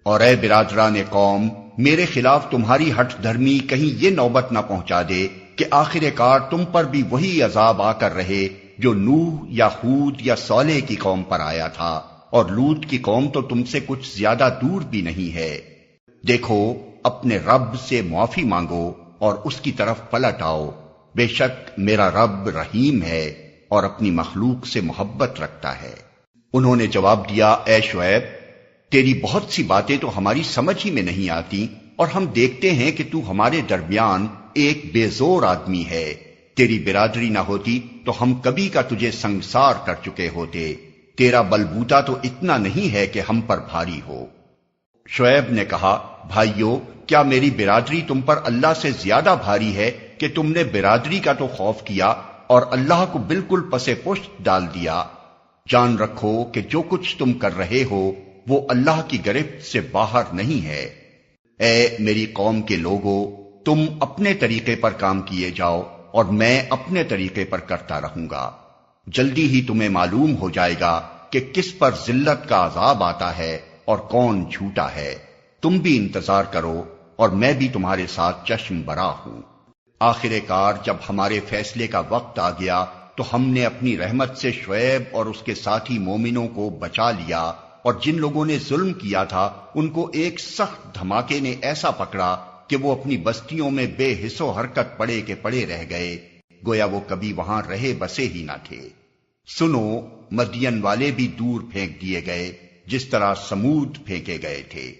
اور اے برادران قوم، میرے خلاف تمہاری ہٹ دھرمی کہیں یہ نوبت نہ پہنچا دے کہ آخر کار تم پر بھی وہی عذاب آ کر رہے جو نوح یا ہود یا صالح کی قوم پر آیا تھا، اور لوط کی قوم تو تم سے کچھ زیادہ دور بھی نہیں ہے۔ دیکھو، اپنے رب سے معافی مانگو اور اس کی طرف پلٹ آؤ، بے شک میرا رب رحیم ہے اور اپنی مخلوق سے محبت رکھتا ہے۔ انہوں نے جواب دیا، اے شعیب، تیری بہت سی باتیں تو ہماری سمجھ ہی میں نہیں آتی، اور ہم دیکھتے ہیں کہ تو ہمارے درمیان ایک بے زور آدمی ہے۔ تیری برادری نہ ہوتی تو ہم کبھی کا تجھے سنگسار کر چکے ہوتے۔ تیرا بلبوتا تو اتنا نہیں ہے کہ ہم پر بھاری ہو۔ شعیب نے کہا، بھائیو، کیا میری برادری تم پر اللہ سے زیادہ بھاری ہے کہ تم نے برادری کا تو خوف کیا اور اللہ کو بالکل پس پشت ڈال دیا؟ جان رکھو کہ جو کچھ تم کر رہے ہو وہ اللہ کی گرفت سے باہر نہیں ہے۔ اے میری قوم کے لوگو، تم اپنے طریقے پر کام کیے جاؤ اور میں اپنے طریقے پر کرتا رہوں گا۔ جلدی ہی تمہیں معلوم ہو جائے گا کہ کس پر ذلت کا عذاب آتا ہے اور کون جھوٹا ہے۔ تم بھی انتظار کرو اور میں بھی تمہارے ساتھ چشم برا ہوں۔ آخر کار جب ہمارے فیصلے کا وقت آ گیا تو ہم نے اپنی رحمت سے شعیب اور اس کے ساتھی مومنوں کو بچا لیا، اور جن لوگوں نے ظلم کیا تھا ان کو ایک سخت دھماکے نے ایسا پکڑا کہ وہ اپنی بستیوں میں بے حس و حرکت پڑے کے پڑے رہ گئے، گویا وہ کبھی وہاں رہے بسے ہی نہ تھے۔ سنو، مدین والے بھی دور پھینک دیے گئے جس طرح سمود پھینکے گئے تھے۔